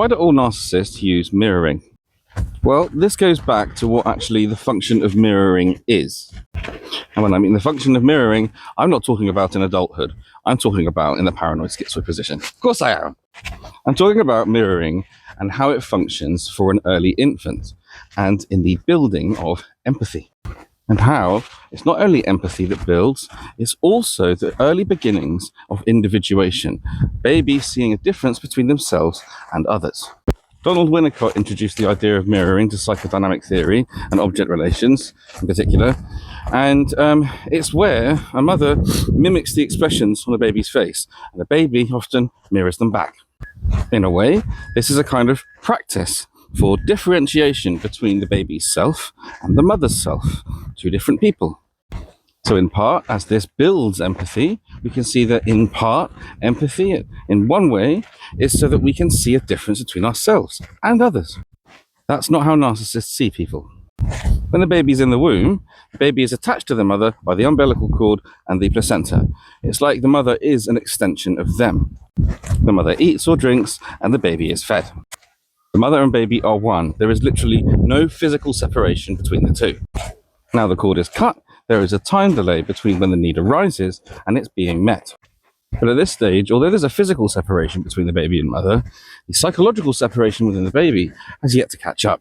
Why do all narcissists use mirroring? Well, this goes back to what actually the function of mirroring is. And when I mean the function of mirroring, I'm not talking about in adulthood. I'm talking about in the paranoid schizoid position. Of course I am. I'm talking about mirroring and how it functions for an early infant and in the building of empathy. And how it's not only empathy that builds, it's also the early beginnings of individuation, babies seeing a difference between themselves and others. Donald Winnicott introduced the idea of mirroring to psychodynamic theory and object relations in particular, and it's where a mother mimics the expressions on a baby's face, and the baby often mirrors them back. In a way, this is a kind of practice for differentiation between the baby's self and the mother's self, two different people. So in part, as this builds empathy, we can see that in part, empathy in one way is so that we can see a difference between ourselves and others. That's not how narcissists see people. When the baby's in the womb, the baby is attached to the mother by the umbilical cord and the placenta. It's like the mother is an extension of them. The mother eats or drinks and the baby is fed. The mother and baby are one. There is literally no physical separation between the two. Now the cord is cut, there is a time delay between when the need arises and it's being met. But at this stage, although there's a physical separation between the baby and mother, the psychological separation within the baby has yet to catch up.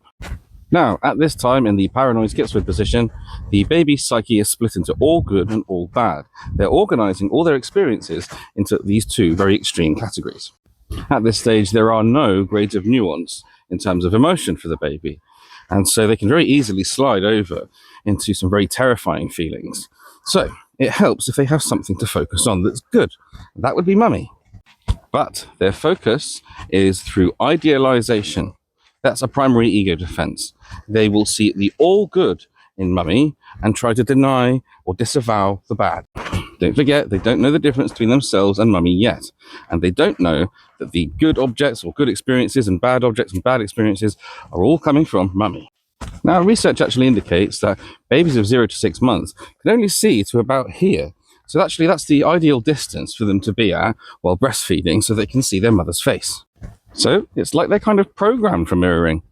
Now, at this time in the paranoid schizoid position, the baby's psyche is split into all good and all bad. They're organizing all their experiences into these two very extreme categories. At this stage, there are no grades of nuance in terms of emotion for the baby. And so they can very easily slide over into some very terrifying feelings. So it helps if they have something to focus on that's good. That would be mummy. But their focus is through idealization. That's a primary ego defense. They will see the all good in mummy and try to deny or disavow the bad. Don't forget, they don't know the difference between themselves and mummy yet. And they don't know that the good objects or good experiences and bad objects and bad experiences are all coming from mummy. Now, research actually indicates that babies of 0 to 6 months can only see to about here. So actually, that's the ideal distance for them to be at while breastfeeding so they can see their mother's face. So it's like they're kind of programmed for mirroring.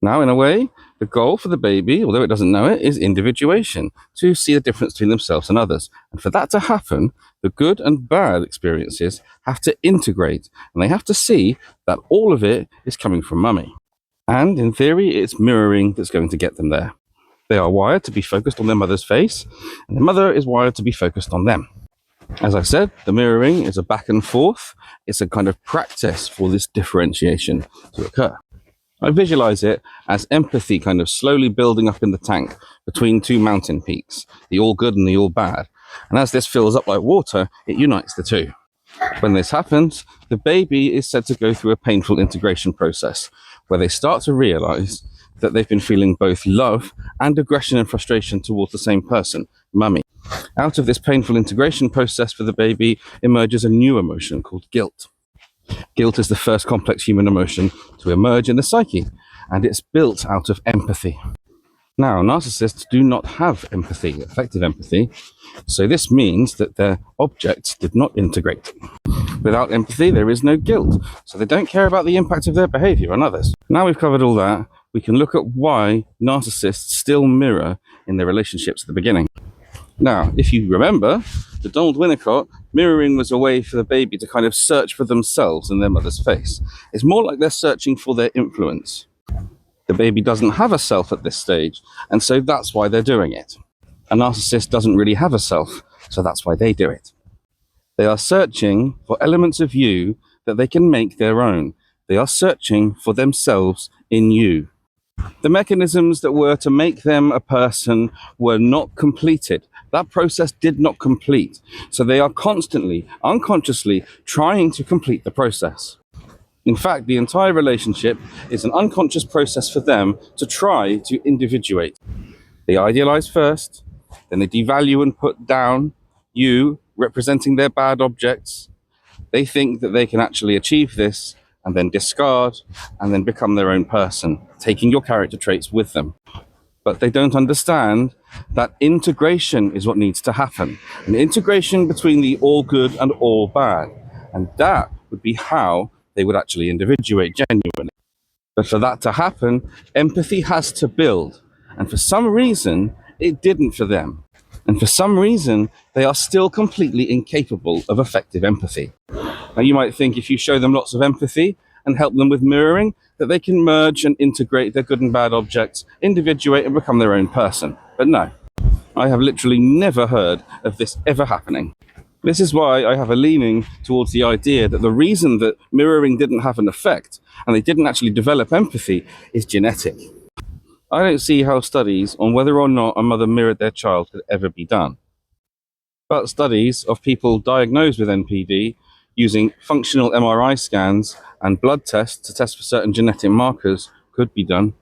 Now, in a way, the goal for the baby, although it doesn't know it, is individuation, to see the difference between themselves and others. And for that to happen, the good and bad experiences have to integrate, and they have to see that all of it is coming from mummy. And in theory, it's mirroring that's going to get them there. They are wired to be focused on their mother's face, and the mother is wired to be focused on them. As I said, the mirroring is a back and forth. It's a kind of practice for this differentiation to occur. I visualize it as empathy kind of slowly building up in the tank between two mountain peaks, the all good and the all bad. And as this fills up like water, it unites the two. When this happens, the baby is said to go through a painful integration process where they start to realize that they've been feeling both love and aggression and frustration towards the same person, mummy. Out of this painful integration process for the baby emerges a new emotion called guilt. Guilt is the first complex human emotion to emerge in the psyche, and it's built out of empathy. Now, narcissists do not have empathy, effective empathy, so this means that their objects did not integrate. Without empathy, there is no guilt, so they don't care about the impact of their behavior on others. Now we've covered all that, we can look at why narcissists still mirror in their relationships at the beginning. Now, if you remember, the Donald Winnicott, mirroring was a way for the baby to kind of search for themselves in their mother's face. It's more like they're searching for their influence. The baby doesn't have a self at this stage, and so that's why they're doing it. A narcissist doesn't really have a self, so that's why they do it. They are searching for elements of you that they can make their own. They are searching for themselves in you. The mechanisms that were to make them a person were not completed. That process did not complete. So they are constantly, unconsciously trying to complete the process. In fact, the entire relationship is an unconscious process for them to try to individuate. They idealize first, then they devalue and put down you, representing their bad objects. They think that they can actually achieve this and then discard and then become their own person, taking your character traits with them. But they don't understand that integration is what needs to happen. An integration between the all good and all bad. And that would be how they would actually individuate genuinely. But for that to happen, empathy has to build. And for some reason, it didn't for them. And for some reason, they are still completely incapable of effective empathy. Now, you might think if you show them lots of empathy and help them with mirroring, that they can merge and integrate their good and bad objects, individuate and become their own person. But no, I have literally never heard of this ever happening. This is why I have a leaning towards the idea that the reason that mirroring didn't have an effect and they didn't actually develop empathy is genetic. I don't see how studies on whether or not a mother mirrored their child could ever be done. But studies of people diagnosed with NPD using functional MRI scans and blood tests to test for certain genetic markers could be done.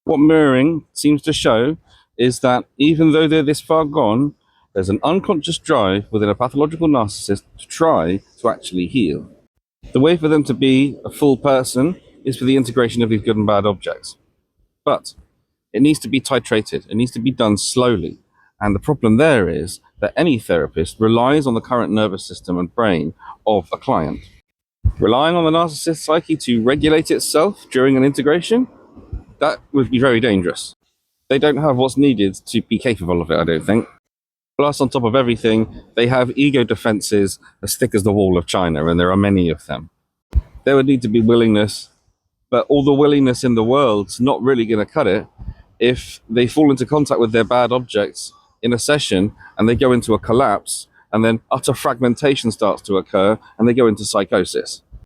What mirroring seems to show is that even though they're this far gone, there's an unconscious drive within a pathological narcissist to try to actually heal. The way for them to be a full person is for the integration of these good and bad objects. But it needs to be titrated. It needs to be done slowly. And the problem there is that any therapist relies on the current nervous system and brain of a client. Relying on the narcissist's psyche to regulate itself during an integration, that would be very dangerous. They don't have what's needed to be capable of it, I don't think. Plus, on top of everything, they have ego defenses as thick as the wall of China, and there are many of them. There would need to be willingness, but all the willingness in the world's not really going to cut it if they fall into contact with their bad objects in a session and they go into a collapse, and then utter fragmentation starts to occur and they go into psychosis.